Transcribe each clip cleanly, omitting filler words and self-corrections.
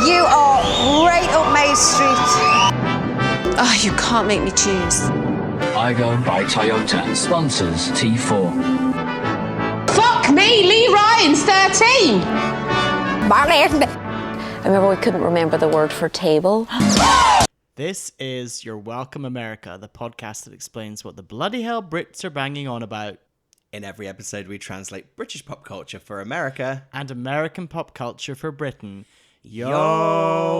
You are right up my street. Oh, you can't make me choose. Igo by Toyota sponsors T4. Fuck me, Lee Ryan's 13. I remember we couldn't remember the word for table. This is Your Welcome America, the podcast that explains what the bloody hell Brits are banging on about. In every episode, we translate British pop culture for America and American pop culture for Britain. You're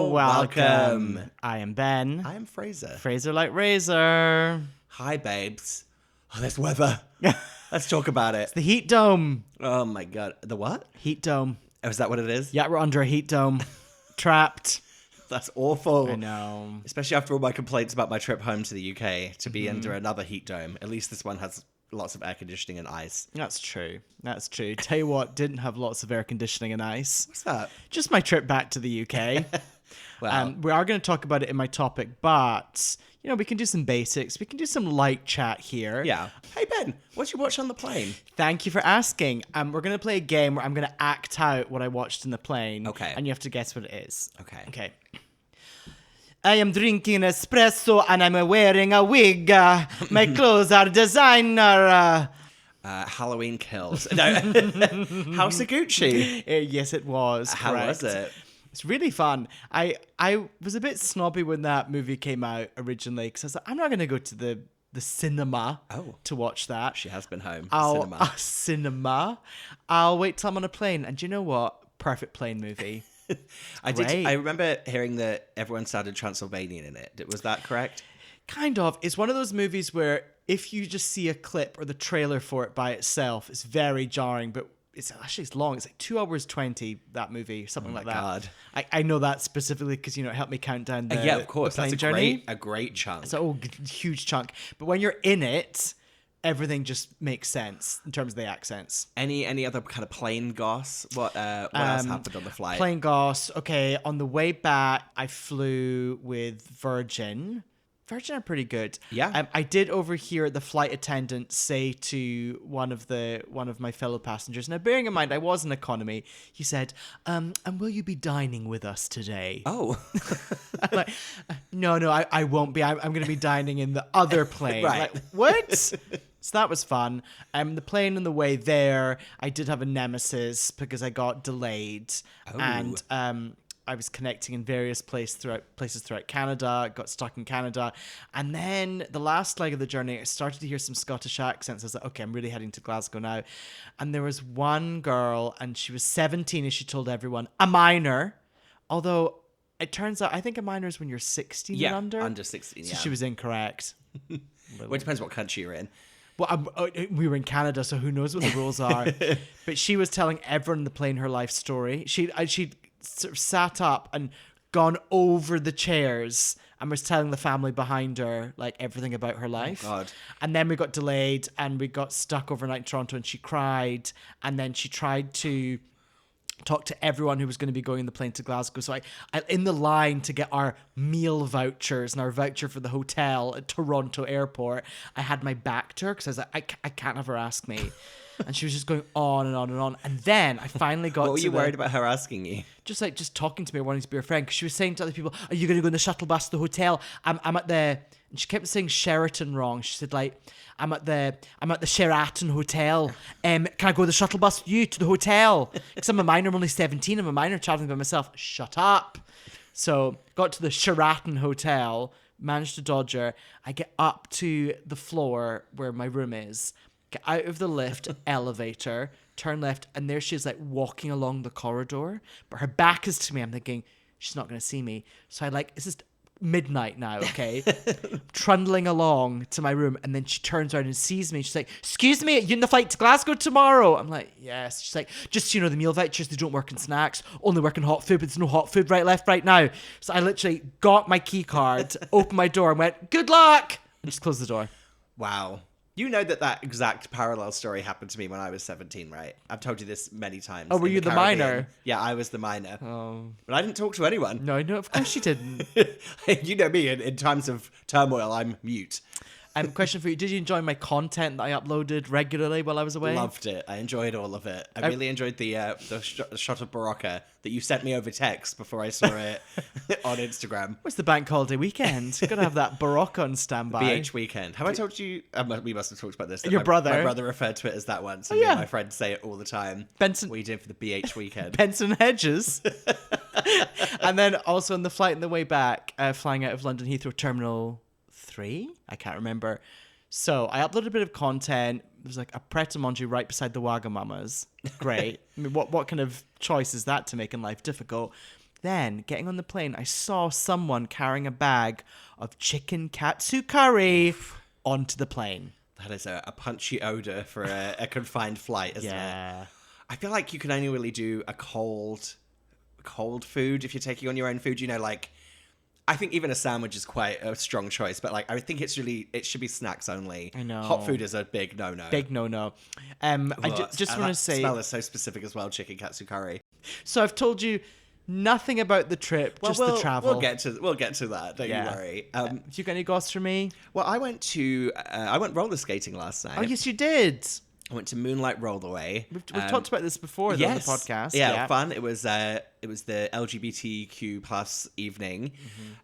welcome. I am Ben. I am Frazer. Frazer like razor. Hi, babes. Oh, this weather. Let's talk about it. The heat dome. Oh my god. The what? Heat dome. Oh, is that what it is? Yeah, we're under a heat dome. Trapped. That's awful. I know. Especially after all my complaints about my trip home to the UK, to be under another heat dome. At least this one has lots of air conditioning and ice. That's true. That's true. Tell you what, didn't have lots of air conditioning and ice. What's that? Just my trip back to the UK. Well, we are going to talk about it in my topic, but, you know, we can do some basics. We can do some light chat here. yeah. Hey, Ben, what did you watch on the plane? Thank you for asking. We're going to play a game where I'm going to act out what I watched in the plane. Okay. And you have to guess what it is. Okay. Okay. I am drinking espresso and I'm wearing a wig. My clothes are designer. Halloween Kills. No. House of Gucci. Yes, it was. How correct. was it? It's really fun. I was a bit snobby when that movie came out originally because I was like, I'm not going to go to the cinema to watch that. She has been home. Cinema. I'll wait till I'm on a plane. And do you know what? Perfect plane movie. I remember hearing that everyone sounded Transylvanian in it. Was that correct? Kind of. It's one of those movies where if you just see a clip or the trailer for it by itself, it's very jarring, but it's long. It's like 2 hours 20, that movie, something like that. God. I know that specifically because, you know, it helped me count down the yeah, of course. the plane That's journey. a great chunk. It's a huge chunk. But when you're in it, everything just makes sense in terms of the accents. Any other kind of plane goss? What else happened on the flight? Plane goss. Okay, on the way back, I flew with Virgin. Virgin are pretty good. Yeah. I did overhear the flight attendant say to one of my fellow passengers. Now, bearing in mind, I was in economy. He said, "And will you be dining with us today?" Oh. I'm like, no, I won't be. I'm going to be dining in the other plane. Right. Like, what? So that was fun. The plane on the way there, I did have a nemesis because I got delayed. Oh. And I was connecting in various places throughout Canada, got stuck in Canada. And then the last leg of the journey, I started to hear some Scottish accents. I was like, okay, I'm really heading to Glasgow now. And there was one girl, and she was 17, and she told everyone, a minor. Although it turns out, I think a minor is when you're 16 and under. Under 16, So she was incorrect. Well, it depends what country you're in. Well, we were in Canada, so who knows what the rules are. But she was telling everyone in the plane her life story. She'd sort of sat up and gone over the chairs and was telling the family behind her, like, everything about her life. Oh, God. And then we got delayed and we got stuck overnight in Toronto and she cried. And then she tried to talk to everyone who was going to be going in the plane to Glasgow. So I in the line to get our meal vouchers and our voucher for the hotel at Toronto airport, I had my back to her because I was like, I can't have her ask me. And she was just going on and on and on. And then I finally got What were you worried about her asking you? Just talking to me, wanting to be her friend. Because she was saying to other people, are you going to go in the shuttle bus to the hotel? I'm at the... And she kept saying Sheraton wrong. She said, like, I'm at the Sheraton Hotel. Can I go the shuttle bus with you to the hotel? Because I'm a minor, I'm only 17. I'm a minor traveling by myself. Shut up. So got to the Sheraton Hotel, managed to dodge her. I get up to the floor where my room is, get out of the lift, elevator, turn left, and there she is, like, walking along the corridor. But her back is to me. I'm thinking, she's not going to see me. So it's just midnight now, okay? Trundling along to my room, and then she turns around and sees me. She's like, excuse me, you in the flight to Glasgow tomorrow? I'm like, yes. She's like, just so you know, the meal vouchers, they don't work in snacks, only work in hot food, but there's no hot food left right now. So I literally got my key card, opened my door and went, good luck, and just closed the door. Wow. You know that exact parallel story happened to me when I was 17, right? I've told you this many times. Oh, were you the Caribbean. minor? Yeah, I was the minor. Oh. But I didn't talk to anyone. No, of course you didn't. You know me, in times of turmoil, I'm mute. Question for you. Did you enjoy my content that I uploaded regularly while I was away? Loved it. I enjoyed all of it. I really enjoyed the shot of Barocca that you sent me over text before I saw it on Instagram. What's the bank holiday weekend? Gotta have that Baroque on standby. BH weekend. Have I told you? We must have talked about this. that Your brother. My brother referred to it as that once. And Oh, me and yeah. my friends say it all the time. Benson- What you did for the BH weekend. Benson Hedges. And then also on the flight on the way back, flying out of London Heathrow Terminal 3? I can't remember. So I uploaded a bit of content. There's like a pret-a-manger right beside the Wagamamas. Great. I mean, what kind of choice is that to make in life difficult? Then, getting on the plane, I saw someone carrying a bag of chicken katsu curry onto the plane. That is a punchy odor for a confined flight, isn't it? Yeah. I feel like you can only really do a cold food if you're taking on your own food. You know, like, I think even a sandwich is quite a strong choice, but like I think it should be snacks only. I know. Hot food is a big no-no. Big no-no. I just want to say... smell is so specific as well, chicken katsu curry. So I've told you nothing about the trip, just the travel. We'll get to that. Don't you worry. Do you got any goss for me? Well, I went roller skating last night. Oh, yes, you did. I went to Moonlight Rollerway. We've talked about this before on the podcast. Yeah, fun. It was the LGBTQ plus evening.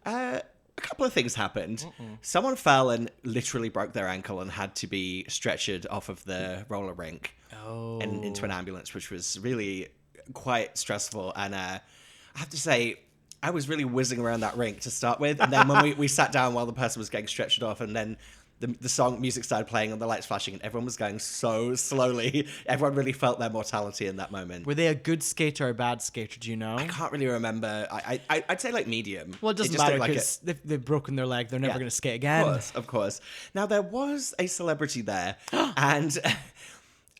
A couple of things happened. Someone fell and literally broke their ankle and had to be stretchered off of the roller rink and into an ambulance, which was really quite stressful. And I have to say, I was really whizzing around that rink to start with, and then when we sat down while the person was getting stretched off, and then the music started playing and the lights flashing and everyone was going so slowly. Everyone really felt their mortality in that moment. Were they a good skater or a bad skater, do you know? I can't really remember. I'd say like medium. Well, it doesn't matter because they've broken their leg. They're never going to skate again. Of course. Now, there was a celebrity there, and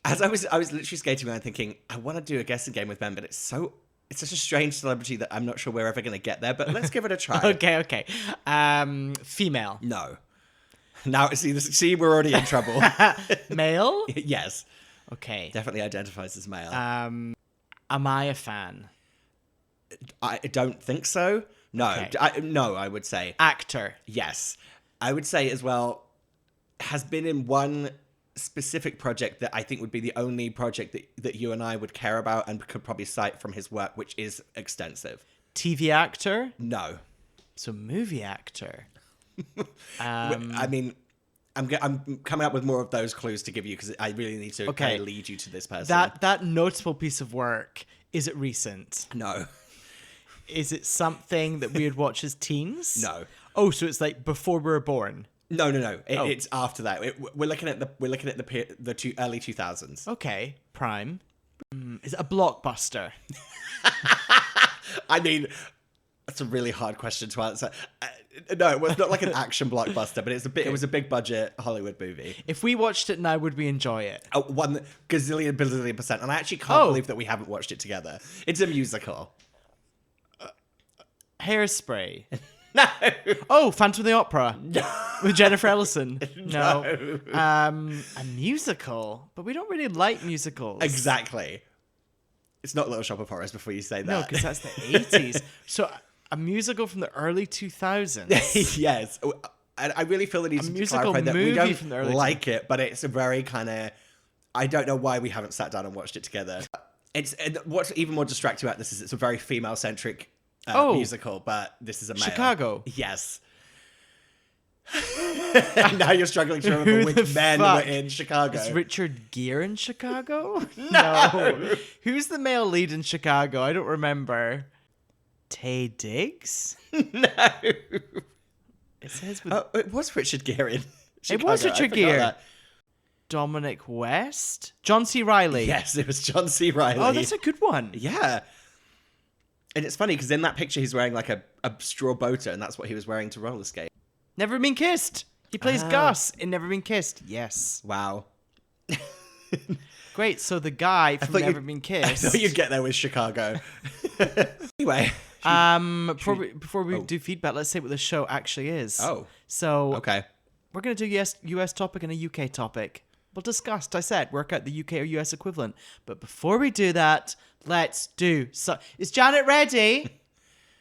as I was literally skating around thinking, I want to do a guessing game with Ben, but it's such a strange celebrity that I'm not sure we're ever going to get there, but let's give it a try. Okay. Female. No. Now, see, we're already in trouble. Male? Yes. Okay. Definitely identifies as male. Am I a fan? I don't think so. No. Okay. No, I would say. Actor? Yes. I would say as well, has been in one specific project that I think would be the only project that you and I would care about and could probably cite from his work, which is extensive. TV actor? No. So movie actor. I mean, I'm coming up with more of those clues to give you because I really need to kind of lead you to this person. That notable piece of work, is it recent? No. Is it something that we would watch as teens? No. Oh, so it's like before we were born. No. It's after that. We're looking at the early 2000s. Okay, prime. Is it a blockbuster? I mean, that's a really hard question to answer. No, it was not like an action blockbuster, but it was a big budget Hollywood movie. If we watched it now, would we enjoy it? Oh, 1 gazillion billion %. And I actually can't believe that we haven't watched it together. It's a musical. Hairspray. No. Oh, Phantom of the Opera. No. With Jennifer Ellison. No. A musical. But we don't really like musicals. Exactly. It's not Little Shop of Horrors before you say that. No, because that's the 80s. So a musical from the early 2000s. Yes. And I really feel the need to clarify that we don't like it, but it's a very kind of... I don't know why we haven't sat down and watched it together. What's even more distracting about this is it's a very female-centric musical, but this is a male. Chicago. Yes. Now you're struggling to remember which men were in Chicago. Is Richard Gere in Chicago? No. Who's the male lead in Chicago? I don't remember. Tay Diggs? No. It says with... it was Richard Gere in Chicago. It was Richard Gere. Dominic West? John C. Reilly. Yes, it was John C. Reilly. Oh, that's a good one. Yeah. And it's funny because in that picture he's wearing like a straw boater, and that's what he was wearing to roller skate. Never Been Kissed. He plays Gus in Never Been Kissed. Yes. Wow. Great. So the guy from Never Been Kissed. I thought you'd get there with Chicago. Anyway. Before we do feedback, let's say what the show actually is. Oh. So okay. We're going to do US topic and a UK topic. We'll discuss, dissect, work out the UK or US equivalent. But before we do that, let's do so. Is Janet ready?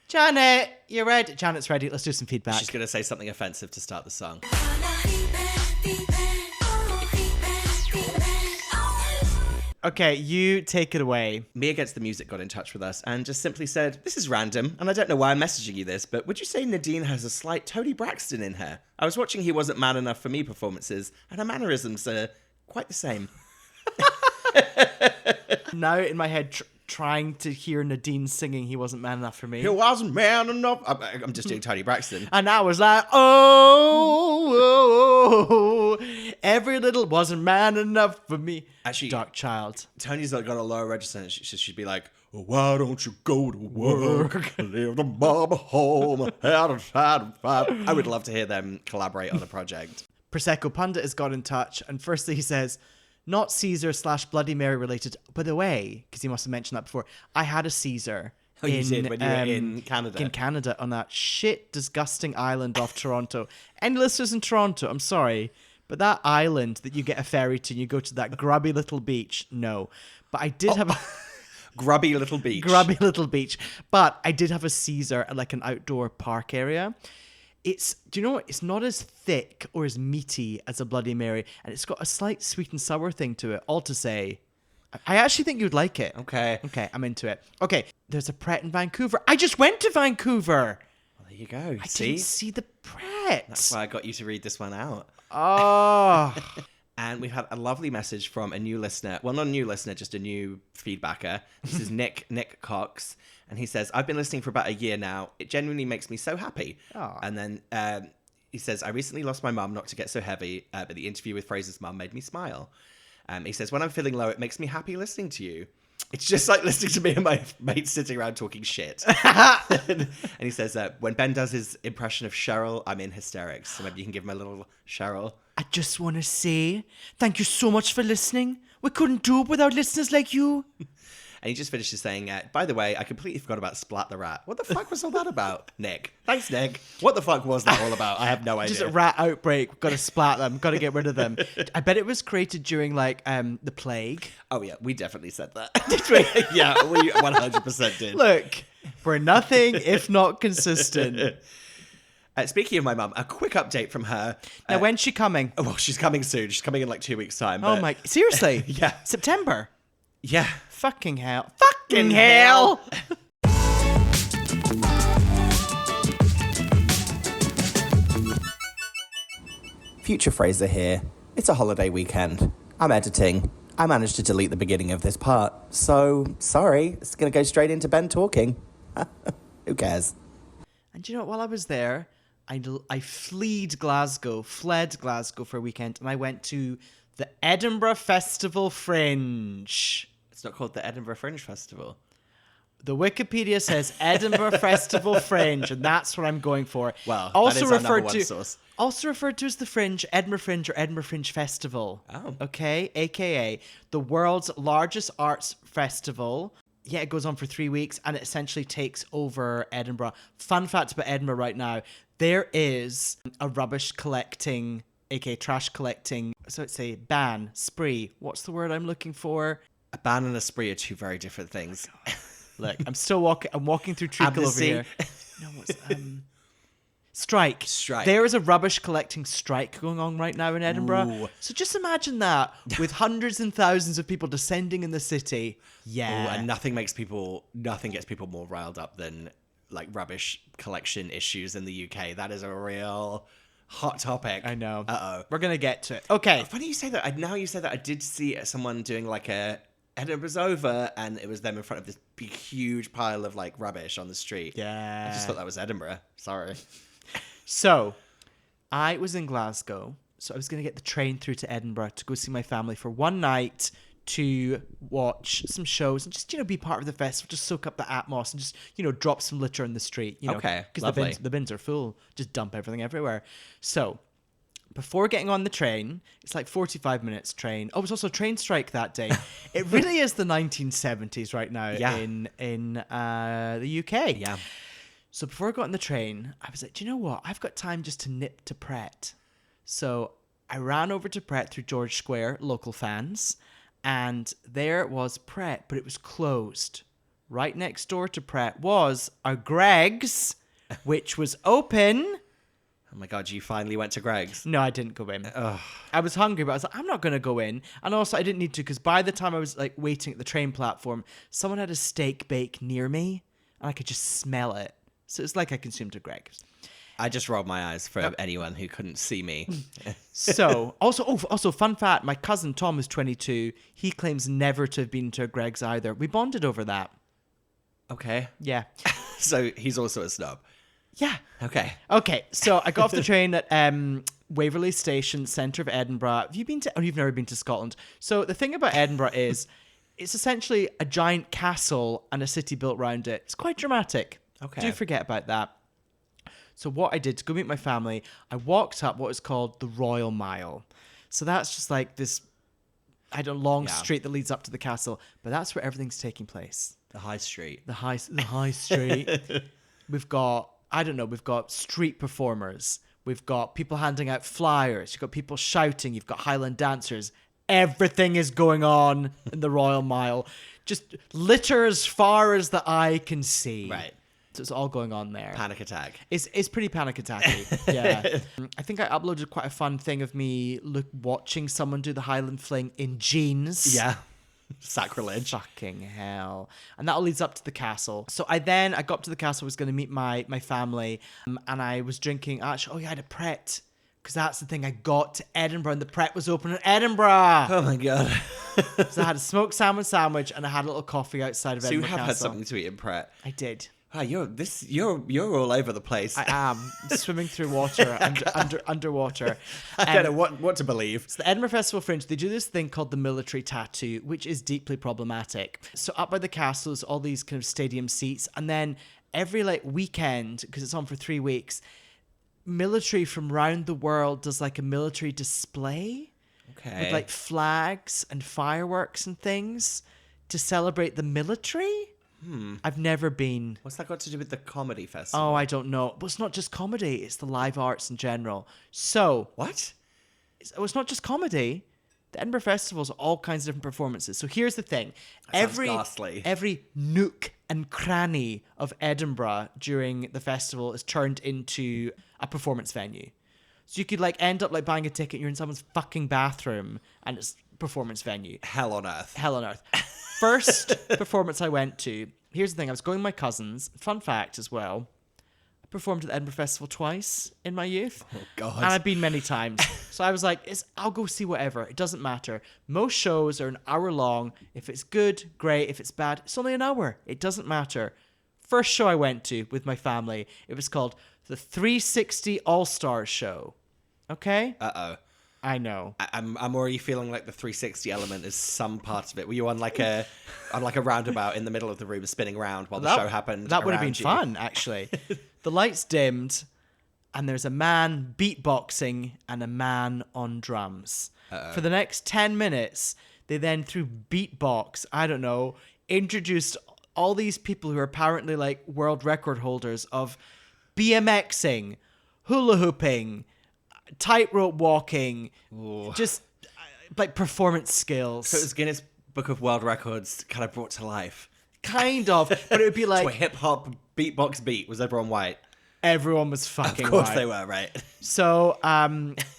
Janet, you ready? Janet's ready. Let's do some feedback. She's going to say something offensive to start the song. Okay, you take it away. Me Against the Music got in touch with us and just simply said, this is random, and I don't know why I'm messaging you this, but would you say Nadine has a slight Tony Braxton in her? I was watching He Wasn't Man Enough for Me performances, and her mannerisms are quite the same. Now in my head, trying to hear Nadine singing He Wasn't Man Enough for Me. He wasn't man enough. I'm just doing Tony Braxton. And I was like, oh, every little wasn't man enough for me. Actually, Dark Child. Tony's got a lower register, and she'd be like, oh, why don't you go to work, leave the mama home, I would love to hear them collaborate on a project. Prosecco Pundit has got in touch, and firstly he says, not Caesar/Bloody Mary related. By the way, because he must have mentioned that before, I had a Caesar. Oh, you did when you were in Canada. In Canada, on that shit, disgusting island off Toronto. Any listeners in Toronto, I'm sorry, but that island that you get a ferry to and you go to that grubby little beach, no. But I did have a... Grubby little beach. Grubby little beach. But I did have a Caesar at like an outdoor park area. Do you know what? It's not as thick or as meaty as a Bloody Mary, and it's got a slight sweet and sour thing to it. All to say, I actually think you'd like it. Okay. Okay, I'm into it. Okay, there's a Pret in Vancouver. I just went to Vancouver. Well, there you go. I didn't see the Pret. That's why I got you to read this one out. Oh. And we've had a lovely message from a new listener. Well, not a new listener, just a new feedbacker. This is Nick Cox. And he says, I've been listening for about a year now. It genuinely makes me so happy. Aww. And then he says, I recently lost my mum, not to get so heavy, but the interview with Frazer's mum made me smile. He says, when I'm feeling low, it makes me happy listening to you. It's just like listening to me and my mates sitting around talking shit. And he says, when Ben does his impression of Cheryl, I'm in hysterics. So maybe you can give him a little Cheryl. I just want to say thank you so much for listening. We couldn't do it without listeners like you. And he just finishes saying, by the way, I completely forgot about Splat the Rat. What the fuck was all that about, Nick? Thanks, Nick. What the fuck was that all about? I have no idea. Just a rat outbreak. We've got to splat them. Got to get rid of them. I bet it was created during like the plague. Oh yeah, we definitely said that. Did we? Yeah, we 100% did. Look, we're nothing if not consistent. Speaking of my mum, a quick update from her. Now, when's she coming? Well, she's coming soon. She's coming in like 2 weeks' time. Oh my... Seriously? Yeah. September? Yeah. Fucking hell. Fucking hell! Future Frazer here. It's a holiday weekend. I'm editing. I managed to delete the beginning of this part. So, sorry. It's going to go straight into Ben talking. Who cares? And you know, while I was there, I fled Glasgow for a weekend, and I went to the Edinburgh Festival Fringe. It's not called the Edinburgh Fringe Festival. The Wikipedia says Edinburgh Festival Fringe, and that's what I'm going for. Well, also that is referred our number one to source. Also referred to as the Fringe, Edinburgh Fringe, or Edinburgh Fringe Festival. Oh. Okay, aka the world's largest arts festival. Yeah, it goes on for 3 weeks, and it essentially takes over Edinburgh. Fun fact about Edinburgh right now, there is a rubbish collecting, aka trash collecting, so it's a ban, spree. What's the word I'm looking for? A ban and a spree are two very different things. Look, I'm still walking. I'm walking through treacle over here. No, what's strike. Strike. There is a rubbish collecting strike going on right now in Edinburgh. Ooh. So just imagine that with hundreds and thousands of people descending in the city. Yeah, Ooh, and nothing gets people more riled up than like rubbish collection issues in the UK. That is a real hot topic. I know. Uh-oh. We're gonna get to it. Okay. Funny you say that. Now you say that, I did see someone doing like a Edinburgh's over, and it was them in front of this big, huge pile of like rubbish on the street. Yeah. I just thought that was Edinburgh. Sorry. So, I was in Glasgow, so I was going to get the train through to Edinburgh to go see my family for one night to watch some shows and just, be part of the festival, just soak up the atmos and just, drop some litter in the street. Okay, because lovely. the bins are full. Just dump everything everywhere. So, before getting on the train, it's like 45 minutes train. Oh, it's also a train strike that day. It really is the 1970s right now in the UK. Yeah. So before I got on the train, I was like, do you know what? I've got time just to nip to Pret. So I ran over to Pret through George Square, local fans, and there was Pret, but it was closed. Right next door to Pret was a Greg's, which was open. Oh my God, you finally went to Greg's. No, I didn't go in. I was hungry, but I was like, I'm not going to go in. And also, I didn't need to because by the time I was like waiting at the train platform, someone had a steak bake near me and I could just smell it. So it's like I consumed a Greg's. I just rolled my eyes for anyone who couldn't see me. So, also, fun fact, my cousin Tom is 22. He claims never to have been to a Greg's either. We bonded over that. Okay. Yeah. So he's also a snob. Yeah. Okay. Okay, so I got off the train at Waverley Station, centre of Edinburgh. Have you been to... Oh, you've never been to Scotland. So the thing about Edinburgh is it's essentially a giant castle and a city built around it. It's quite dramatic. Okay. Do forget about that. So what I did to go meet my family, I walked up what is called the Royal Mile. So that's just like this, long street that leads up to the castle. But that's where everything's taking place. The high street. The high street. We've got street performers. We've got people handing out flyers. You've got people shouting. You've got Highland dancers. Everything is going on in the Royal Mile. Just litter as far as the eye can see. Right. So it's all going on there. Panic attack. It's pretty panic attacky. Yeah. I think I uploaded quite a fun thing of me watching someone do the Highland fling in jeans. Yeah. Sacrilege. Fucking hell. And that all leads up to the castle. So I got up to the castle, was going to meet my family, and I was drinking, I had a Pret. Because that's the thing, I got to Edinburgh and the Pret was open in Edinburgh. Oh my God. So I had a smoked salmon sandwich and I had a little coffee outside of Edinburgh So you have Castle. had something to eat in Pret. I did. Ah, you're all over the place. I am swimming through water, underwater. I don't know what to believe. So the Edinburgh Festival Fringe, they do this thing called the military tattoo, which is deeply problematic. So up by the castle is all these kind of stadium seats, and then every weekend, because it's on for 3 weeks, military from around the world does a military display Okay. with flags and fireworks and things to celebrate the military. I've never been. What's that got to do with the comedy festival? Oh, I don't know. But it's not just comedy. It's the live arts in general. So What? it's not just comedy. The Edinburgh Festival's all kinds of different performances. So here's the thing. That sounds ghastly. Every nook and cranny of Edinburgh during the festival is turned into a performance venue. So you could end up buying a ticket, you're in someone's fucking bathroom, and it's performance venue. Hell on earth. Hell on earth. First performance I went to, here's the thing, I was going with my cousins. Fun fact as well, I performed at the Edinburgh Festival twice in my youth. Oh, God. And I've been many times. So I was like, I'll go see whatever. It doesn't matter. Most shows are an hour long. If it's good, great. If it's bad, it's only an hour. It doesn't matter. First show I went to with my family, it was called the 360 All-Stars Show. Okay? Uh-oh. I know. I'm already feeling like the 360 element is some part of it. Were you on a roundabout in the middle of the room spinning around while the show happened? That would have been around you? fun, actually. The lights dimmed, and there's a man beatboxing and a man on drums. For the next 10 minutes, they then, through beatbox, I don't know, introduced all these people who are apparently world record holders of BMXing, hula hooping, tightrope walking, just performance skills. So it was Guinness Book of World Records kind of brought to life. Kind of, but it would be So a hip hop beatbox beat. Was everyone white? everyone was fucking Of course white. they were, right? So,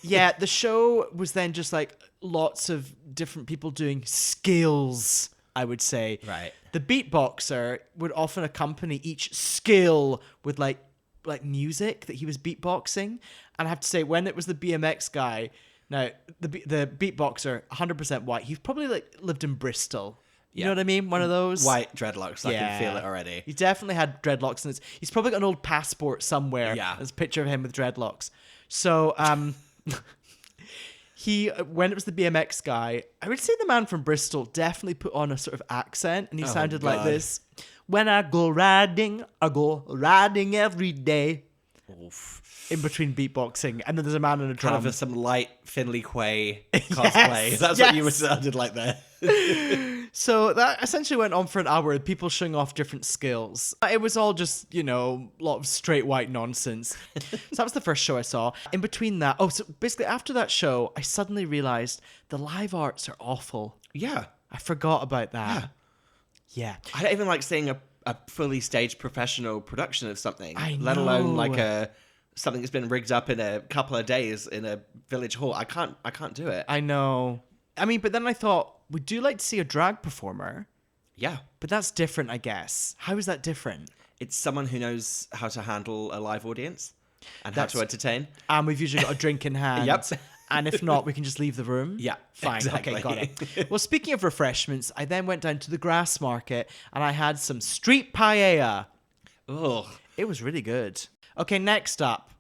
yeah, the show was then just lots of different people doing skills, I would say. Right. The beatboxer would often accompany each skill with like music that he was beatboxing. And I have to say, when it was the BMX guy, now the beatboxer, 100% white. He's probably lived in Bristol. You know what I mean? One of those White dreadlocks. I can feel it already. He definitely had dreadlocks, and he's probably got an old passport somewhere. Yeah. There's a picture of him with dreadlocks. So, when it was the BMX guy, I would say the man from Bristol definitely put on a sort of accent, and he sounded like this. When I go riding every day. Oof. In between beatboxing, and then there's a man on a drum. Kind of some light Finley Quay cosplay. That's what you sounded like there. So that essentially went on for an hour, with people showing off different skills. It was all just, a lot of straight white nonsense. So that was the first show I saw. In between that, so basically after that show, I suddenly realized the live arts are awful. Yeah. I forgot about that. Yeah. I don't even like seeing a fully staged professional production of something. I Let alone know. like a something that's been rigged up in a couple of days in a village hall. I can't do it. I know. I mean, but then I thought, would you like to see a drag performer? Yeah. But that's different, I guess. How is that different? It's someone who knows how to handle a live audience and how to entertain. And we've usually got a drink in hand. Yep. And if not, we can just leave the room. Yeah, Fine. exactly. Okay, got it. Well, speaking of refreshments, I then went down to the grass market and I had some street paella. Ugh. It was really good. Okay, next up,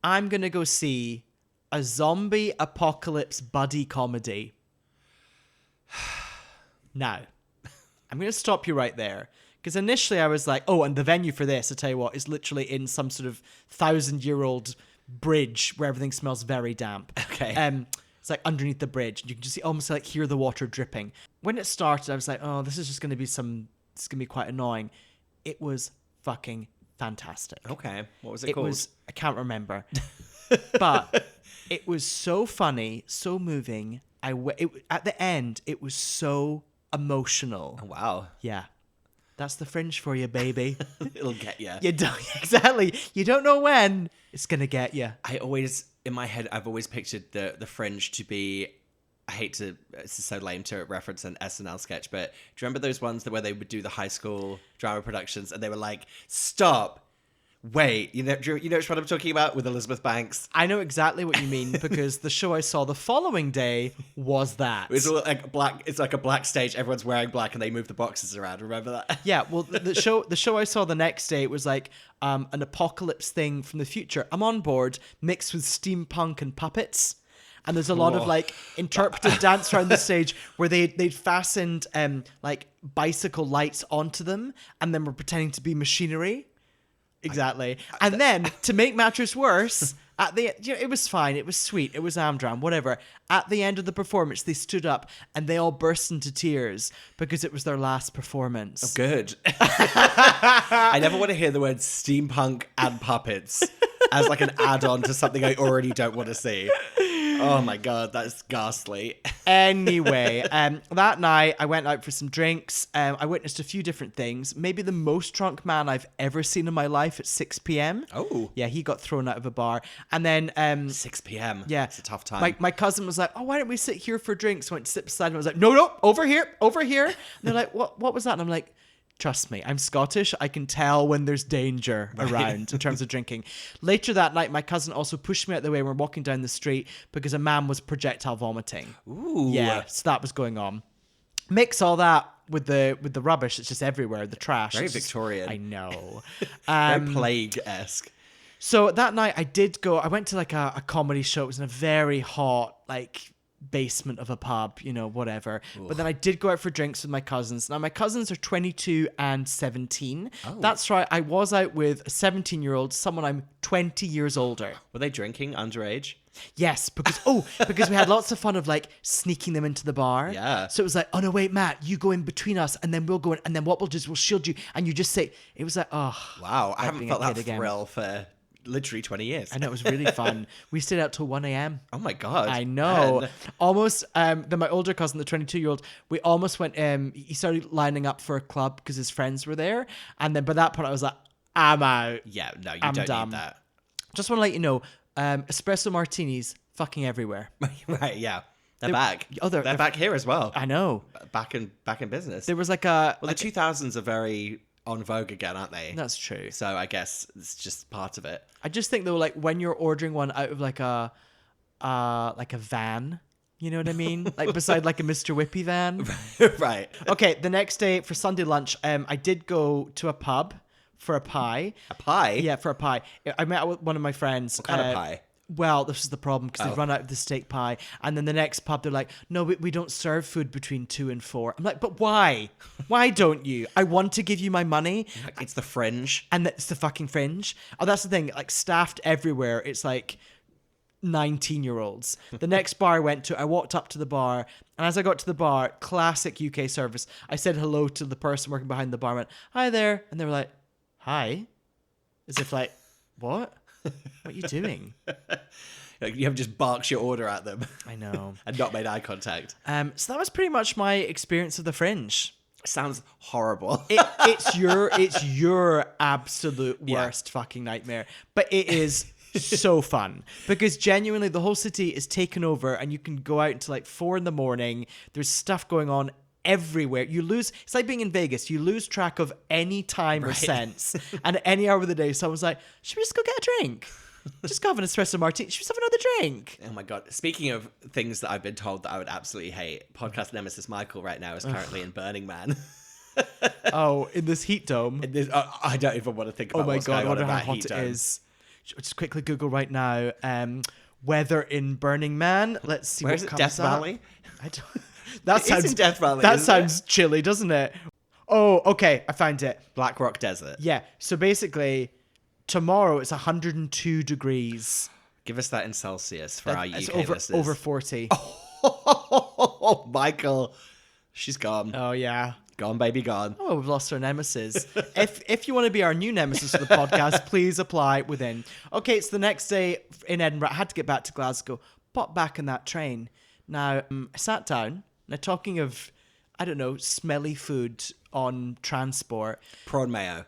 I'm going to go see a zombie apocalypse buddy comedy. Now, I'm going to stop you right there. Because initially I was like, oh, and the venue for this, I tell you what, is literally in some sort of 1,000-year-old bridge where everything smells very damp. Okay. It's like underneath the bridge. You can just almost like hear the water dripping. When it started, I was like, oh, this is just going to be it's going to be quite annoying. It was fucking fantastic. Okay. What was it called? I can't remember. But it was so funny, so moving. At the end, it was so emotional. Oh, wow. Yeah. That's the Fringe for you, baby. It'll get you. You don't exactly. You don't know when it's gonna get you. In my head, I've always pictured the Fringe to be. I hate to. This is so lame to reference an SNL sketch, but do you remember those ones where they would do the high school drama productions and they were like, "Stop, wait." You know which one I'm talking about with Elizabeth Banks. I know exactly what you mean because the show I saw the following day was that. It's all like black. It's like a black stage. Everyone's wearing black, and they move the boxes around. Remember that? Yeah, well, the show I saw the next day, it was like an apocalypse thing from the future. I'm on board, mixed with steampunk and puppets. And there's a lot of like interpretive dance around the stage where they'd fastened like bicycle lights onto them, and then were pretending to be machinery. Exactly. And then to make matters worse, it was fine. It was sweet. It was Amdram, whatever. At the end of the performance, they stood up and they all burst into tears because it was their last performance. Good. I never want to hear the words steampunk and puppets as like an add-on to something I already don't want to see. Oh my God, that's ghastly. Anyway, that night I went out for some drinks. I witnessed a few different things. Maybe the most drunk man I've ever seen in my life at 6 p.m. Oh. Yeah, he got thrown out of a bar. And then... 6 p.m. Yeah. It's a tough time. My cousin was like, oh, why don't we sit here for drinks? I went to sit beside him. I was like, no, over here. And they're like, what was that? And I'm like... Trust me, I'm Scottish. I can tell when there's danger around in terms of drinking. Later that night, my cousin also pushed me out the way. We're walking down the street because a man was projectile vomiting. Ooh. Yeah, so that was going on. Mix all that with the rubbish. It's just everywhere. The trash. Very It's just- Victorian. I know. Very plague-esque. So that night I went to like a comedy show. It was in a very hot, like... basement of a pub, whatever. Ugh. But then I did go out for drinks with my cousins. Now my cousins are 22 and 17. Oh. That's right. I was out with a 17-year-old, someone I'm 20 years older. Were they drinking underage? Yes, because we had lots of fun of like sneaking them into the bar. Yeah. So it was like, oh no, wait, Matt, you go in between us, and then we'll go in, and then what we'll do is we'll shield you, and you just say, it was like, oh. Wow, I haven't felt that again. thrill for literally 20 years. I know, it was really fun. We stayed out till 1 a.m. Oh my God. I know. Man. Almost, then my older cousin, the 22-year-old, we almost went, he started lining up for a club because his friends were there. And then by that point, I was like, I'm out. Yeah, no, you I'm don't dumb. need that. Just want to let you know, espresso martinis, fucking everywhere. Right, yeah. They're back. They're back here as well. I know. Back in business. There was like the 2000s are very on vogue again, aren't they? That's true. So I guess it's just part of it. I just think though, like when you're ordering one out of like a van, you know what I mean? Like beside like a Mr. Whippy van. Right. Okay, the next day for Sunday lunch, I did go to a pub for a pie. A pie? Yeah, for a pie. I met with one of my friends. What kind of pie? Well, this is the problem because they've run out of the steak pie. And then the next pub, they're like, no, we don't serve food between 2 and 4. I'm like, but why? Why don't you? I want to give you my money. It's the Fringe. And it's the fucking Fringe. Oh, that's the thing. Like staffed everywhere. It's like 19-year-olds. The next bar I went to, I walked up to the bar. And as I got to the bar, classic UK service, I said hello to the person working behind the bar. I went, hi there. And they were like, hi? As if like, what? What are you doing? Like you have just barked your order at them. I know. And not made eye contact. So that was pretty much my experience of the Fringe. Sounds horrible. It's your absolute worst fucking nightmare. But it is so fun because genuinely the whole city is taken over and you can go out until like 4 a.m. There's stuff going on everywhere. It's like being in Vegas. You lose track of any time or sense. And at any hour of the day, someone's like, should we just go get a drink? Just go have an espresso martini. Should we just have another drink? Oh my God. Speaking of things that I've been told that I would absolutely hate, podcast nemesis Michael right now is currently in Burning Man. Oh, in this heat dome. I don't even want to think about what's going on I wonder in how that hot heat it dome. is. Just quickly Google right now. Weather in Burning Man. Let's see Where what is it? comes Death up. Valley? I don't. That It is sounds in Death Valley, That isn't sounds chilly, doesn't it? Oh, okay. I found it. Black Rock Desert. Yeah. So basically, tomorrow it's 102 degrees. Give us that in Celsius for our It's UK listeners. over 40. Oh, Michael. She's gone. Oh yeah. Gone, baby, gone. Oh, we've lost our nemesis. If you want to be our new nemesis for the podcast, please apply within. Okay, it's the next day in Edinburgh. I had to get back to Glasgow. Popped back in that train. Now, I sat down. Now, talking of, I don't know, smelly food on transport. Prawn mayo.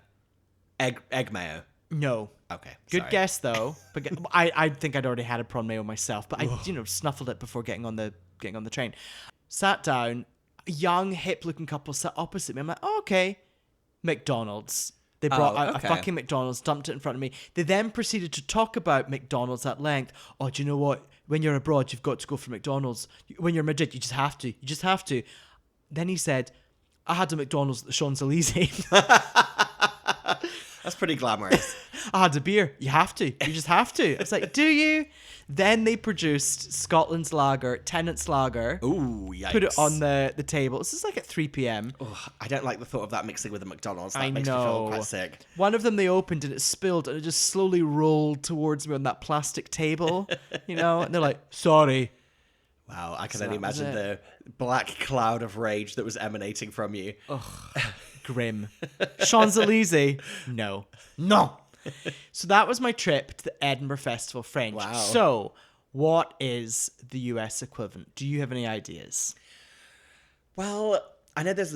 Egg mayo. No. Okay. Good sorry. guess, though. But I think I'd already had a prawn mayo myself. But I, snuffled it before getting on the train. Sat down. A young, hip-looking couple sat opposite me. I'm like, oh, okay. McDonald's. They brought out okay. a fucking McDonald's, dumped it in front of me. They then proceeded to talk about McDonald's at length. Oh, do you know what? When you're abroad, you've got to go for McDonald's. When you're in Madrid, you just have to. You just have to. Then he said, I had a McDonald's at the Champs-Elysees. That's pretty glamorous. I had a beer. You have to. You just have to. I was like, do you? Then they produced Scotland's lager, Tennant's lager. Ooh, yikes. Put it on the table. This is like at 3 p.m. Ugh, I don't like the thought of that mixing with a McDonald's. That I makes me feel know. quite sick. One of them they opened and it spilled and it just slowly rolled towards me on that plastic table, and they're like, sorry. Wow, I can So only that was imagine the black cloud of rage that was emanating from you. Grim. Champs-Elysees? No. So that was my trip to the Edinburgh Festival Fringe. Wow. So, what is the US equivalent? Do you have any ideas? Well, I know there's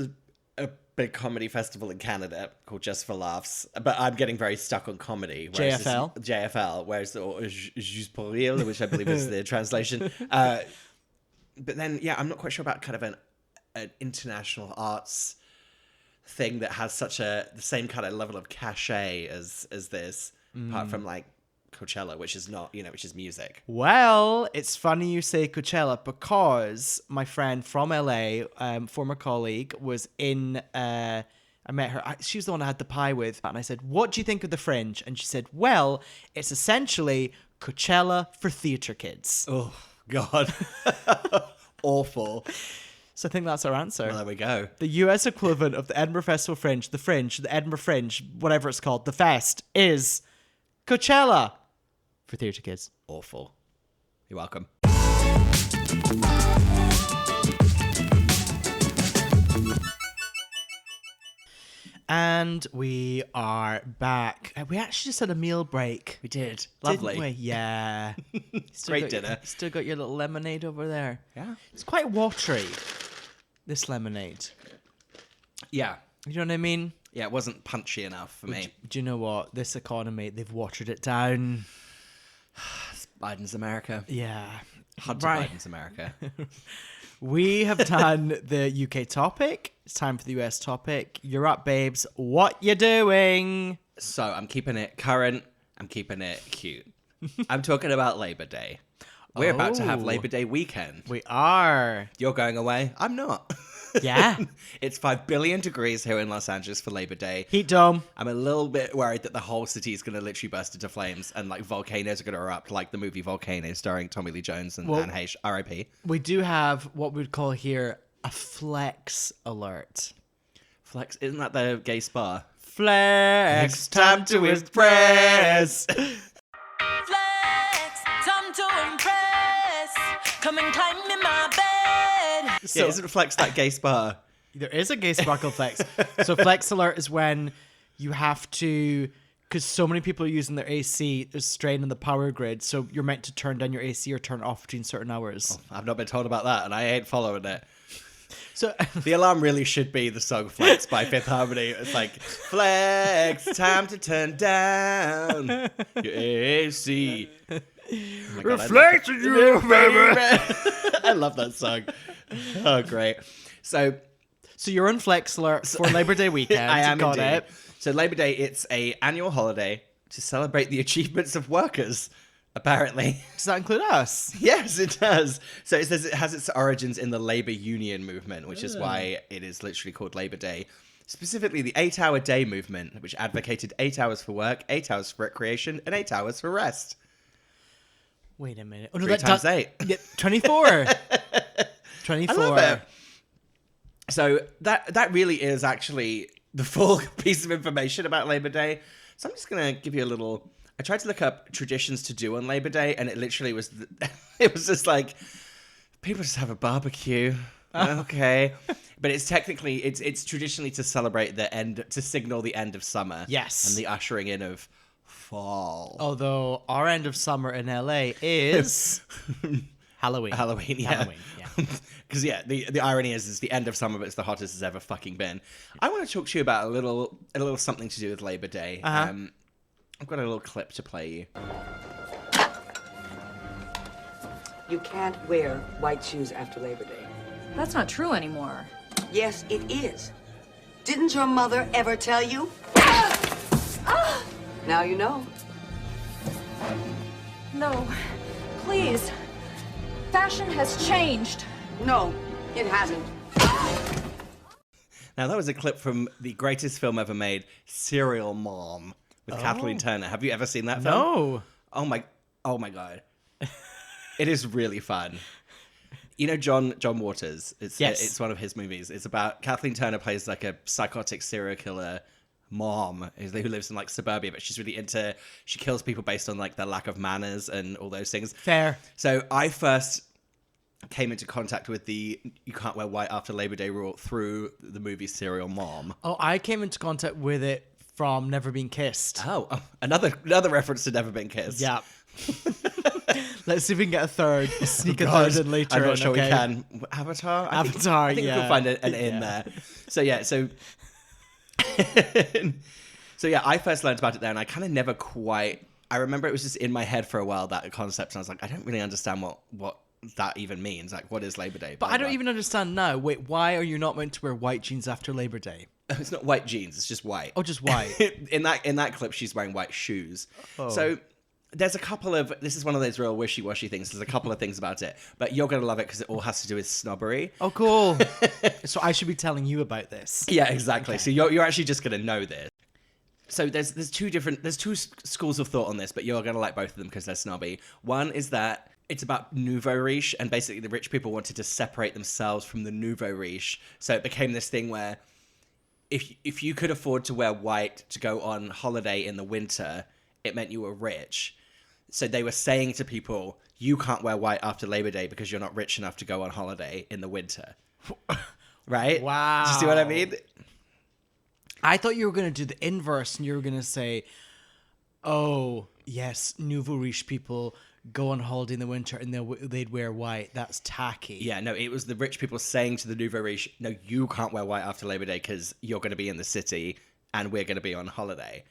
a big comedy festival in Canada called Just for Laughs, but I'm getting very stuck on comedy. JFL? JFL, whereas Juste pour rire, which I believe is the translation. But then, yeah, I'm not quite sure about kind of an international arts thing that has the same kind of level of cachet as this, apart from like Coachella, which is not, which is music. Well, it's funny you say Coachella because my friend from LA, former colleague, was in. I met her. She was the one I had the pie with, and I said, "What do you think of the Fringe?" And she said, "Well, it's essentially Coachella for theatre kids." Oh God, awful. So I think that's our answer. Well, there we go. The US equivalent of the Edinburgh Festival Fringe, the Edinburgh Fringe, whatever it's called, the fest, is Coachella for theatre kids. Awful. You're welcome. And we are back. We actually just had a meal break. We did. Didn't Lovely. we? Yeah. Great dinner. Still got your little lemonade over there. Yeah. It's quite watery, this lemonade. Yeah. You know what I mean? Yeah, it wasn't punchy enough for me. Do you know what? This economy, they've watered it down. Biden's America. Yeah. Hunter Right. Biden's America. We have done the UK topic. It's time for the US topic. You're up, babes. What you doing? So I'm keeping it current. I'm keeping it cute. I'm talking about Labor Day. We're about to have Oh. Labor Day weekend. We are. You're going away. I'm not. Yeah. It's 5 billion degrees here in Los Angeles for Labor Day. Heat dome. I'm a little bit worried that the whole city is going to literally burst into flames and like volcanoes are going to erupt, like the movie Volcano starring Tommy Lee Jones and Anne Heche. R.I.P. We do have what we'd call here a flex alert. Flex, isn't that the gay spa? Flex, time to impress. Flex, time to impress. Come and climb in my bed. Yeah, isn't Flex that gay spa? There is a gay sparkle flex. So flex alert is when you have to, because so many people are using their AC, there's strain in the power grid. So you're meant to turn down your AC or turn it off between certain hours. I've not been told about that and I ain't following it. So The alarm really should be the song Flex by Fifth Harmony. It's like, Flex, time to turn down your AC. Oh my God, reflecting you, baby. I love that song. Oh, great. So you're on Flex Alert for Labor Day weekend. I am Got indeed. it. So Labor Day, it's a annual holiday to celebrate the achievements of workers, apparently. Does that include us? Yes, it does. So it says it has its origins in the labor union movement, which is why it is literally called Labor Day. Specifically, the 8-hour day movement, which advocated 8 hours for work, 8 hours for recreation, and 8 hours for rest. Wait a minute. Oh, no, 3 times 8. Yeah, 24. 24. I love it. So that really is actually the full piece of information about Labor Day. So I'm just going to give you a little... I tried to look up traditions to do on Labor Day, and it literally was... It was just like, people just have a barbecue. Okay. But it's technically... It's traditionally to celebrate the end... To signal the end of summer. Yes. And the ushering in of fall. Although our end of summer in LA is Halloween. Halloween, yeah. Halloween, yeah. Because, yeah, the irony is it's the end of summer, but it's the hottest it's ever fucking been. I want to talk to you about a little something to do with Labor Day. Uh-huh. I've got a little clip to play you. You can't wear white shoes after Labor Day. That's not true anymore. Yes, it is. Didn't your mother ever tell you? Now you know. No, please. Fashion has changed. No, it hasn't. Now, that was a clip from the greatest film ever made, Serial Mom, with Kathleen Turner. Have you ever seen that film? No. Oh my God. It is really fun. You know John Waters? It's one of his movies. It's about Kathleen Turner plays like a psychotic serial killer mom who lives in like suburbia, but she's really she kills people based on like their lack of manners and all those things. Fair. So I first came into contact with the you can't wear white after Labor Day rule through the movie Serial Mom. Oh, I came into contact with it from Never Been Kissed. Oh, another reference to Never Been Kissed. Yeah. Let's see if we can get a third. Sneak a third in later. I'm not sure okay? we can. Avatar? I think we can find an in there. So yeah, so yeah, I first learned about it there, and I kind of never quite. I remember it was just in my head for a while, that concept, and I was like, I don't really understand what that even means. Like, what is Labor Day? But I don't even understand now. Wait, why are you not meant to wear white jeans after Labor Day? It's not white jeans. It's just white. Oh, just white. in that clip, she's wearing white shoes. Oh. So there's a couple of. This is one of those real wishy-washy things. There's a couple of things about it, but you're gonna love it because it all has to do with snobbery. Oh, cool. So I should be telling you about this. Yeah, exactly. Okay. So you're actually just gonna know this. So there's two schools of thought on this, but you're gonna like both of them because they're snobby. One is that it's about nouveau riche, and basically the rich people wanted to separate themselves from the nouveau riche. So it became this thing where if you could afford to wear white to go on holiday in the winter, it meant you were rich. So they were saying to people, you can't wear white after Labor Day because you're not rich enough to go on holiday in the winter. Right? Wow. Do you see what I mean? I thought you were going to do the inverse, and you were going to say, oh, yes, nouveau riche people go on holiday in the winter and they'd wear white. That's tacky. Yeah, no, it was the rich people saying to the nouveau riche, no, you can't wear white after Labor Day because you're going to be in the city and we're going to be on holiday.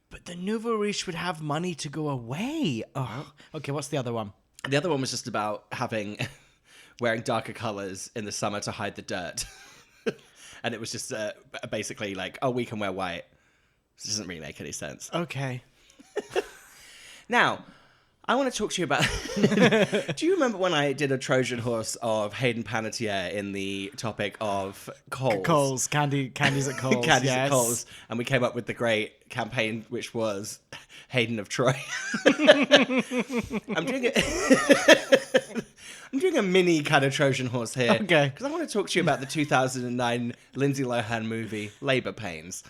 But the nouveau riche would have money to go away. Oh, okay, what's the other one? The other one was just about wearing darker colors in the summer to hide the dirt. And it was just basically like, oh, we can wear white. It doesn't really make any sense. Okay. Now, I want to talk to you about... Do you remember when I did a Trojan horse of Hayden Panettiere in the topic of Coles? Coles, candies at Coles, Candies yes. at Coles. And we came up with the great campaign, which was Hayden of Troy. I'm doing a mini kind of Trojan horse here. Okay. Because I want to talk to you about the 2009 Lindsay Lohan movie, Labor Pains.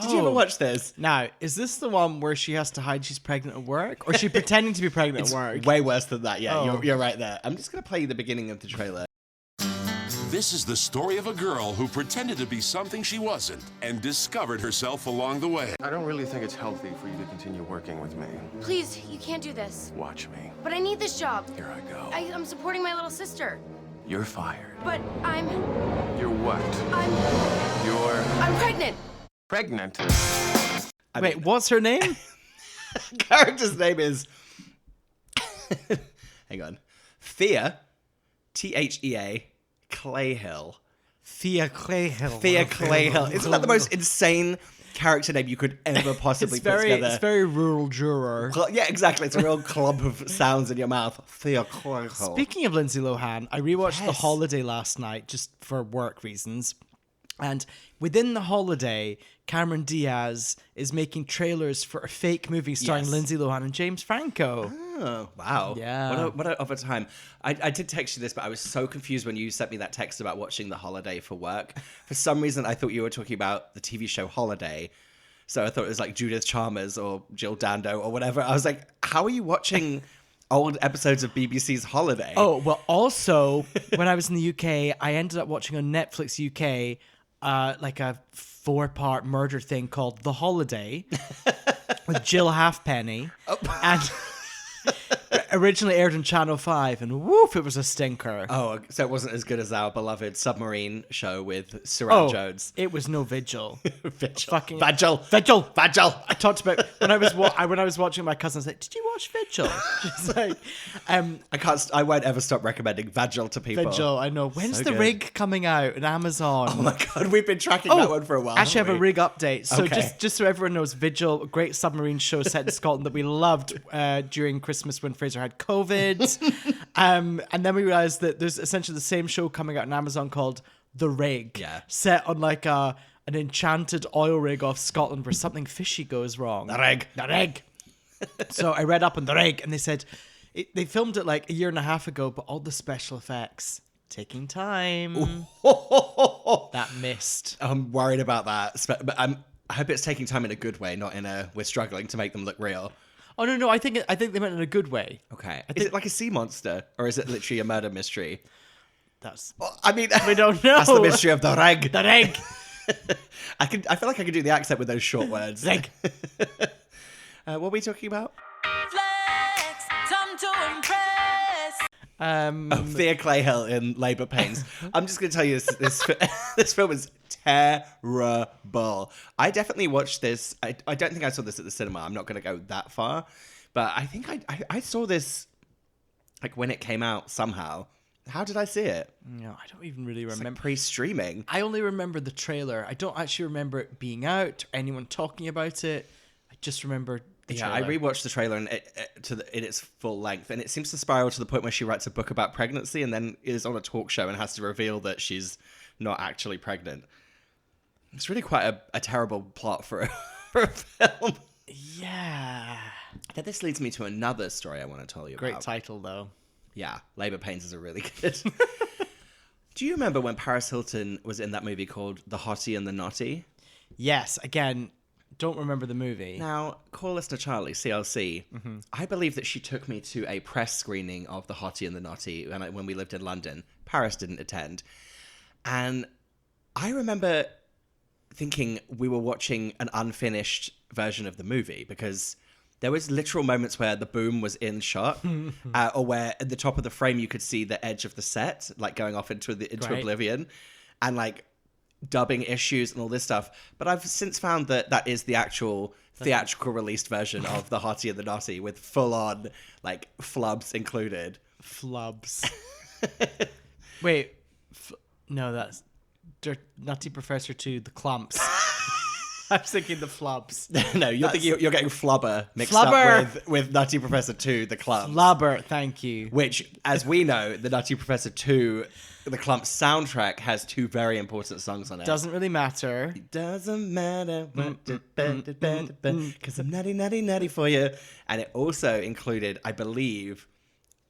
Did you ever watch this? Now, is this the one where she has to hide she's pregnant at work? Or is she pretending to be pregnant at work? Way worse than that, yeah. Oh. You're right there. I'm just going to play you the beginning of the trailer. This is the story of a girl who pretended to be something she wasn't and discovered herself along the way. I don't really think it's healthy for you to continue working with me. Please, you can't do this. Watch me. But I need this job. Here I go. I'm supporting my little sister. You're fired. But I'm You're what? I'm pregnant. Pregnant. Wait, what's her name? Character's name is... Hang on. Thea, Thea, Clayhill. Thea Clayhill. Thea Clayhill. Isn't that the most insane character name you could ever possibly put together? It's very rural juror. Yeah, exactly. It's a real clump of sounds in your mouth. Thea Clayhill. Speaking of Lindsay Lohan, I rewatched The Yes. Holiday last night just for work reasons. And within The Holiday, Cameron Diaz is making trailers for a fake movie starring Yes. Lindsay Lohan and James Franco. Oh, wow. Yeah. What a time. I did text you this, but I was so confused when you sent me that text about watching The Holiday for work. For some reason, I thought you were talking about the TV show Holiday. So I thought it was like Judith Chalmers or Jill Dando or whatever. I was like, how are you watching old episodes of BBC's Holiday? Oh, well, also, when I was in the UK, I ended up watching on Netflix UK like a 4-part murder thing called The Holiday with Jill Halfpenny. And originally aired on Channel 5, and woof, it was a stinker. Oh, so it wasn't as good as our beloved submarine show with Surround Jones. It was no Vigil. Vigil. Fucking Vigil. I talked about when I was watching my cousin. I was like, "Did you watch Vigil?" She's like, I won't ever stop recommending Vigil to people. Vigil. I know. When's So the good. rig coming out on Amazon? Oh my God, we've been tracking that one for a while. Actually, I have haven't a we? rig update. So Okay. just so everyone knows, Vigil, a great submarine show set in Scotland that we loved during Christmas when Fraser had COVID. And then we realized that there's essentially the same show coming out on Amazon called The Rig. Yeah. Set on like an enchanted oil rig off Scotland where something fishy goes wrong. The Rig. The Rig. So I read up on The Rig and they said they filmed it like a year and a half ago, but all the special effects taking time. That missed. I'm worried about that, but I hope it's taking time in a good way, not in a we're struggling to make them look real. Oh no! I think they meant in a good way. Okay. Is it like a sea monster, or is it literally a murder mystery? That's. I mean, We don't know. That's the mystery of the Rig. The Rig. I feel like I could do the accent with those short words. Rig. What were we talking about? Flex, time to impress. Thea Clayhill in Labour Pains. I'm just going to tell you this film is terrible. I definitely watched this. I don't think I saw this at the cinema. I'm not going to go that far. But I think I saw this like when it came out somehow. How did I see it? No, I don't even really It's like remember. pre-streaming. I only remember the trailer. I don't actually remember it being out or anyone talking about it. I just remember the Yeah, trailer. I rewatched the trailer and in its full length, and it seems to spiral to the point where she writes a book about pregnancy and then is on a talk show and has to reveal that she's not actually pregnant. It's really quite a terrible plot for a film. Yeah. Now, this leads me to another story I want to tell you Great about. title though. Yeah, Labour Pains is a really good. Do you remember when Paris Hilton was in that movie called The Hottie and the Naughty? Yes. Again, don't remember the movie. Now, call listener Charlie, CLC, I believe that she took me to a press screening of The Hottie and the Naughty when we lived in London. Paris didn't attend. And I remember thinking we were watching an unfinished version of the movie because there was literal moments where the boom was in shot or where at the top of the frame you could see the edge of the set, like going off into Right. oblivion, and like dubbing issues and all this stuff. But I've since found that that is the actual theatrical released version of The Hottie and the Naughty with full on like flubs included. Flubs. Wait. No, that's Nutty Professor 2, The Clumps. I was thinking the flubs. No, you're getting Flubber mixed Flubber. up with Nutty Professor 2, The Clumps. Flubber, thank you. Which, as we know, the Nutty Professor 2, The Clumps soundtrack has two very important songs on it. Doesn't really matter. Doesn't matter because I'm nutty, nutty, nutty for you. And it also included, I believe,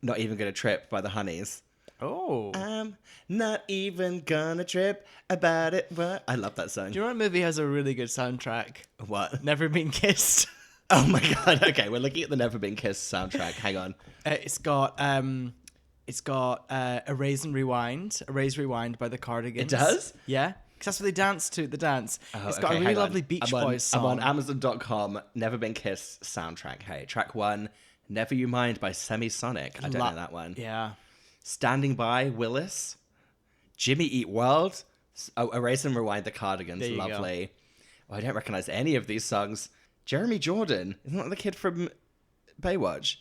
Not Even Gonna Trip by the Honeys. Oh. I'm not even gonna trip about it. What? I love that song. Do you know what movie has a really good soundtrack? What? Never Been Kissed. Oh my god. Okay, we're looking at the Never Been Kissed soundtrack. Hang on. It's got Erase and Rewind. Erase Rewind by the Cardigans. It does? Yeah. Because that's what they dance to, the dance. Oh, It's got okay, a really hang on. lovely Beach Boys song. I'm on Amazon.com. Never Been Kissed soundtrack. Hey, track 1, Never You Mind by Semisonic. I don't know that one. Yeah. Standing By, Willis. Jimmy Eat World. Oh, Erase and Rewind the Cardigans. There you Lovely. Oh, I don't recognize any of these songs. Jeremy Jordan. Isn't that the kid from Baywatch?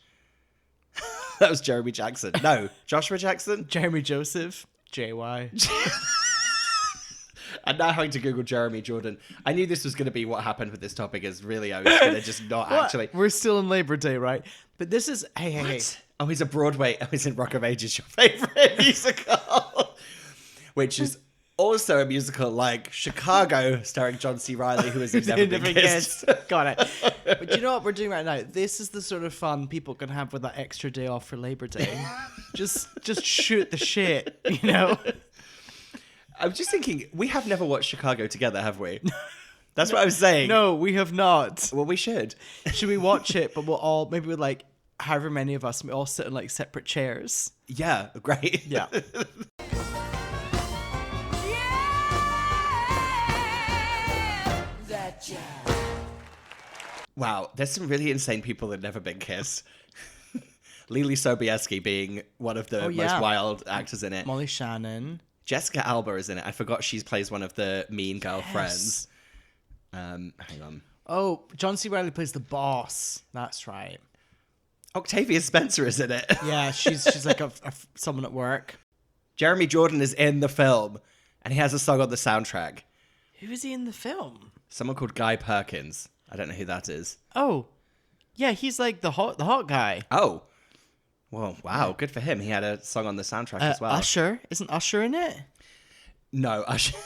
That was Jeremy Jackson. No, Joshua Jackson? Jeremy Joseph. JY. I'm now having to Google Jeremy Jordan. I knew this was going to be what happened with this topic, is really I was going to just not actually. We're still in Labor Day, right? But this is... Hey. Oh, he's a Broadway... Oh, he's in Rock of Ages, your favourite musical. Which is also a musical like Chicago, starring John C. Reilly, who has never been kissed. Got it. But you know what we're doing right now? This is the sort of fun people can have with that extra day off for Labor Day. just shoot the shit, you know? I'm just thinking, we have never watched Chicago together, have we? That's what I was saying. No, we have not. Well, we should. Should we watch it? But we'll all, maybe with like, however many of us, we all sit in like separate chairs. Yeah, great. Yeah. Wow, there's some really insane people that have never been kissed. Lily Sobieski being one of the most wild actors in it. Molly Shannon. Jessica Alba is in it. I forgot she plays one of the mean girlfriends. Hang on. Oh, John C. Reilly plays the boss. That's right. Octavia Spencer is in it. Yeah, she's like someone at work. Jeremy Jordan is in the film, and he has a song on the soundtrack. Who is he in the film? Someone called Guy Perkins. I don't know who that is. Oh, yeah, he's like the hot guy. Oh, well, wow, good for him. He had a song on the soundtrack as well. Usher, isn't Usher in it? No, Usher.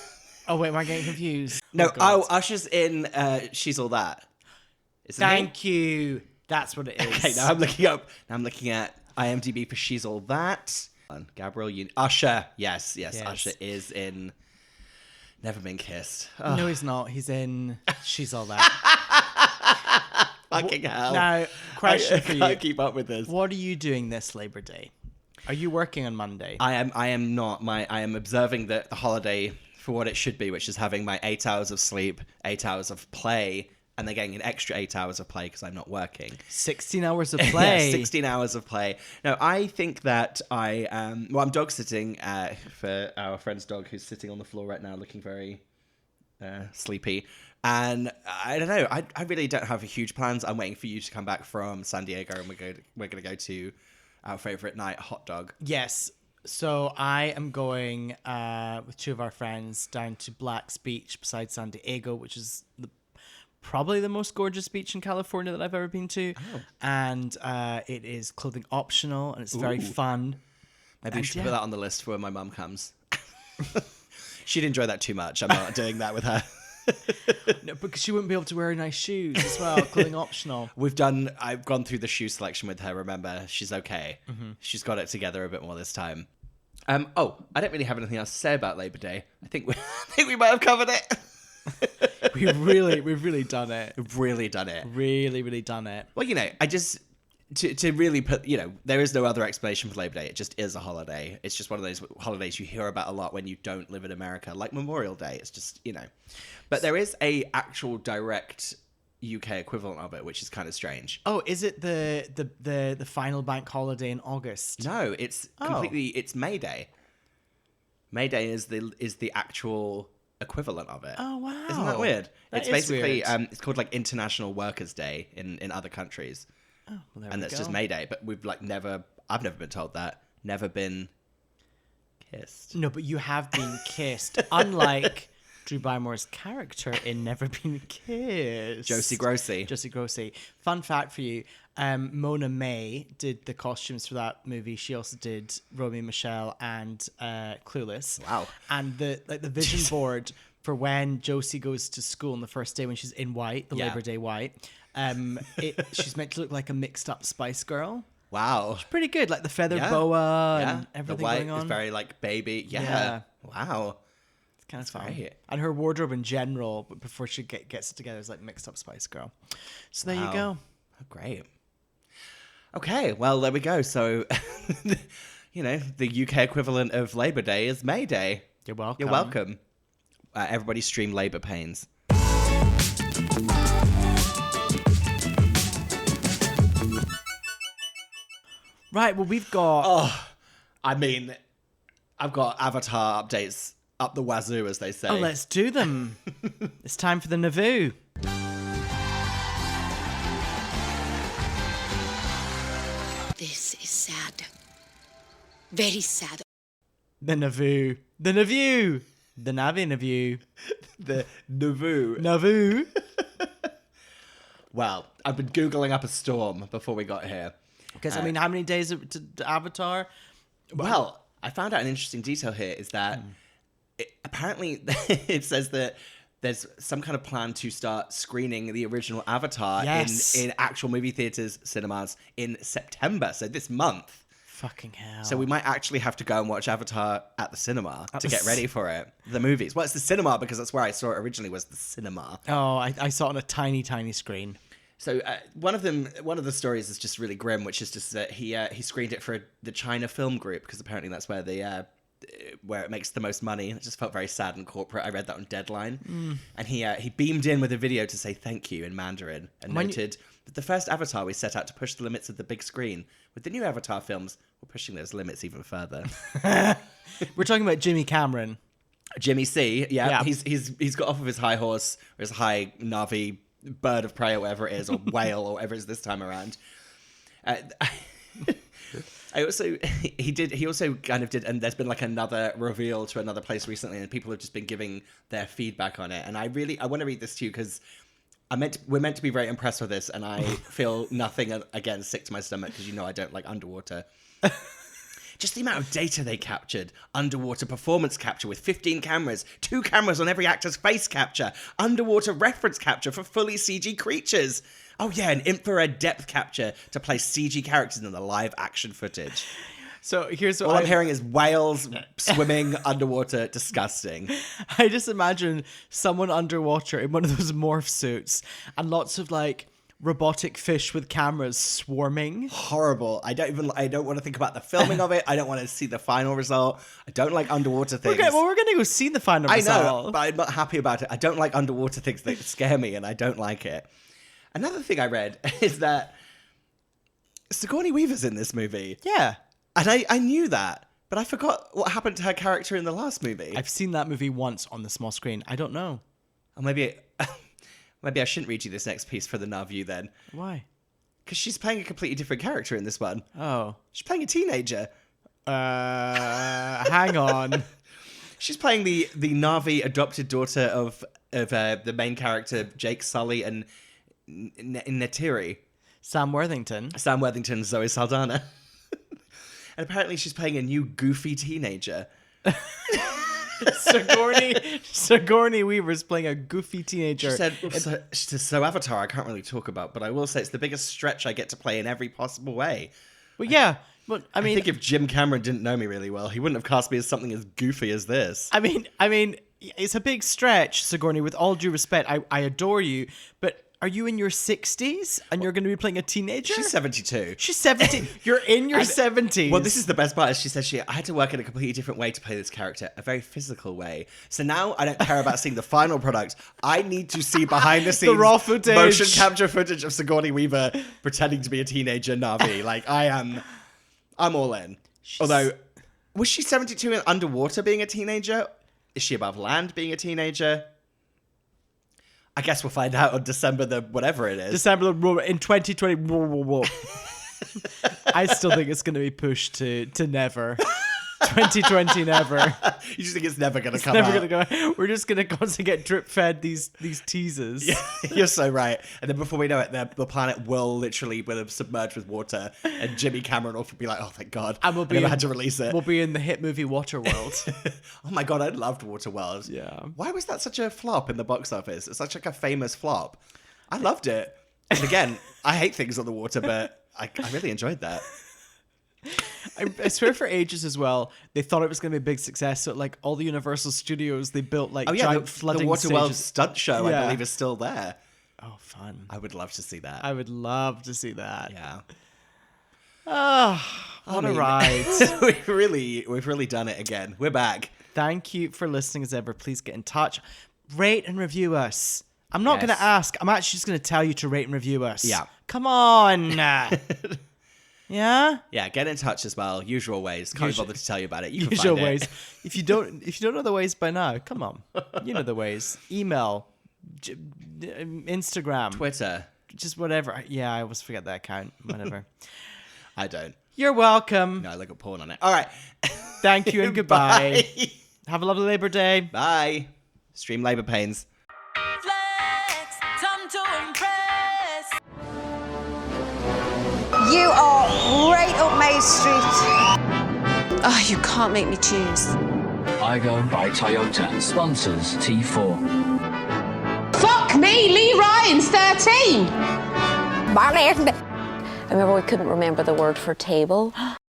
Oh wait, am I getting confused? No, Usher's in She's All That. Thank you. That's what it is. Okay, now I'm looking at IMDb for She's All That. Gabriel Usher. Yes, Usher is in Never Been Kissed. Oh. No, he's not. He's in She's All That. Fucking hell. Now, question for you. I can't keep up with this. What are you doing this Labor Day? Are you working on Monday? I am not. I am observing the holiday for what it should be, which is having my 8 hours of sleep, 8 hours of play, and then getting an extra 8 hours of play because I'm not working. 16 hours of play. Yeah, 16 hours of play. No, I think that I'm dog sitting for our friend's dog who's sitting on the floor right now looking very sleepy. And I don't know. I really don't have huge plans. I'm waiting for you to come back from San Diego, and we're going to go to our favorite night, Hot Dog. Yes. So I am going with two of our friends down to Black's Beach beside San Diego, which is probably the most gorgeous beach in California that I've ever been to. Oh. And it is clothing optional, and it's very fun. Maybe we should put that on the list for when my mum comes. She'd enjoy that too much. I'm not doing that with her. No, because she wouldn't be able to wear nice shoes as well. Clothing optional. I've gone through the shoe selection with her. Remember, she's okay. Mm-hmm. She's got it together a bit more this time. I don't really have anything else to say about Labor Day. I think we might have covered it. We've really done it. We've really done it. Really done it. Well, I just to really put, there is no other explanation for Labor Day. It just is a holiday. It's just one of those holidays you hear about a lot when you don't live in America, like Memorial Day. It's just, But there is a actual direct UK equivalent of it, which is kind of strange. Oh, is it the final bank holiday in August? No, it's completely. It's May Day. May Day is the actual equivalent of it. Oh wow! Isn't that weird? It's basically weird. It's called like International Workers' Day in other countries. Oh, well, and that's just May Day. But we've I've never been told that. Never been kissed. No, but you have been kissed. Unlike Drew Barrymore's character in Never Been Kissed. Josie Grossi. Fun fact for you, Mona May did the costumes for that movie. She also did Romeo and Michelle and Clueless. Wow. And the vision board for when Josie goes to school on the first day when she's in white, the Labor Day white, she's meant to look like a mixed up Spice Girl. Wow. It's pretty good, like the feather boa and everything the white going on. is very like baby. Yeah. Wow. Kind of fun. Great. And her wardrobe in general, but before she gets it together, is like mixed up Spice Girl. So there you go. Oh, great. Okay, well there we go. So, the UK equivalent of Labor Day is May Day. You're welcome. You're welcome. Everybody stream Labor Pains. Right. Well, we've got. I mean, I've got Avatar updates up the wazoo, as they say. Oh, let's do them. It's time for the Navoo. This is sad. Very sad. The Navoo. The Navoo. The Navi Navoo. The Navoo. Navoo. Well, I've been Googling up a storm before we got here. Because, I mean, how many days to Avatar? Well, I found out an interesting detail here is that apparently it says that there's some kind of plan to start screening the original Avatar in actual movie theaters, cinemas in September, so this month. Fucking hell. So we might actually have to go and watch Avatar at the cinema to get ready for it. The movies. Well, it's the cinema because that's where I saw it originally, was the cinema. Oh, I saw it on a tiny, tiny screen. So one of the stories is just really grim, which is just that he screened it for the China Film Group because apparently that's where where it makes the most money. It just felt very sad and corporate. I read that on Deadline, and he beamed in with a video to say thank you in Mandarin and noted that the first Avatar we set out to push the limits of the big screen. With the new Avatar films, we're pushing those limits even further. We're talking about Jimmy Cameron. Jimmy C. Yeah. He's got off of his high horse or his high Na'vi bird of prey or whatever it is, or whale or whatever it is this time around. He also kind of did, and there's been like another reveal to another place recently, and people have just been giving their feedback on it. And I want to read this to you because we're meant to be very impressed with this, and I feel nothing again sick to my stomach because I don't like underwater. Just the amount of data they captured. Underwater performance capture with 15 cameras, 2 cameras on every actor's face capture, underwater reference capture for fully CG creatures. Oh yeah, and infrared depth capture to place CG characters in the live action footage. So here's what all I'm hearing is whales swimming underwater. Disgusting. I just imagine someone underwater in one of those morph suits and lots of like robotic fish with cameras swarming. Horrible. I don't want to think about the filming of it. I don't want to see the final result. I don't like underwater things. We're going to go see the final result. I know, but I'm not happy about it. I don't like underwater things that scare me, and I don't like it. Another thing I read is that Sigourney Weaver's in this movie. Yeah. And I knew that, but I forgot what happened to her character in the last movie. I've seen that movie once on the small screen. I don't know. Or maybe I shouldn't read you this next piece for the Naview then. Why? Because she's playing a completely different character in this one. Oh. She's playing a teenager. Hang on. She's playing the Na'vi adopted daughter of the main character, Jake Sully and Netiri. Sam Worthington, Zoe Saldana. And apparently she's playing a new goofy teenager. Sigourney Weaver's playing a goofy teenager. She said, so Avatar I can't really talk about, but I will say it's the biggest stretch I get to play in every possible way. Well, yeah. But I mean, I think if Jim Cameron didn't know me really well, he wouldn't have cast me as something as goofy as this. I mean, it's a big stretch, Sigourney, with all due respect. I adore you, but are you in your 60s and you're going to be playing a teenager? She's 72. She's 70. You're in your 70s. Well, this is the best part. Is she says I had to work in a completely different way to play this character, a very physical way. So now I don't care about seeing the final product. I need to see behind the scenes, the raw footage, motion capture footage of Sigourney Weaver pretending to be a teenager Na'vi. Like I'm all in. Although, was she 72 in underwater being a teenager? Is she above land being a teenager? I guess we'll find out on December the whatever it is. December in 2020. I still think it's going to be pushed to never. 2020 never. You just think it's never going to come never out? Gonna go. We're just going to constantly get drip fed these teasers. Yeah, you're so right. And then before we know it, the planet will literally submerge with water, and Jimmy Cameron will be like, "Oh, thank God!" And I never had to release it. We'll be in the hit movie Waterworld. Oh my God, I loved Waterworld. Yeah. Why was that such a flop in the box office? It's such like a famous flop. I loved it. And again, I hate things on the water, but I really enjoyed that. I swear for ages as well, they thought it was going to be a big success. So like all the Universal Studios, they built like giant flooding the Waterworld stages. stunt show, I believe, is still there. Oh, fun. I would love to see that. I would love to see that. Yeah. Oh, what a ride. we've really done it again. We're back. Thank you for listening as ever. Please get in touch. Rate and review us. I'm not going to ask. I'm actually just going to tell you to rate and review us. Yeah. Come on. Yeah? Yeah, get in touch as well. Usual ways. Can't be bothered to tell you about it. You can Usual find ways. it. If you don't know the ways by now, come on. You know the ways. Email, Instagram, Twitter. just whatever. Yeah, I always forget that account. Whatever. I don't. You're welcome. No, I look at porn on it. All right. Thank you and goodbye. Bye. Have a lovely Labor Day. Bye. Stream Labour Pains. Flex, time to impress. You are right up my street. Oh, you can't make me choose. I go by Toyota. Sponsors T4. Fuck me, Lee Ryan's 13. I remember we couldn't remember the word for table.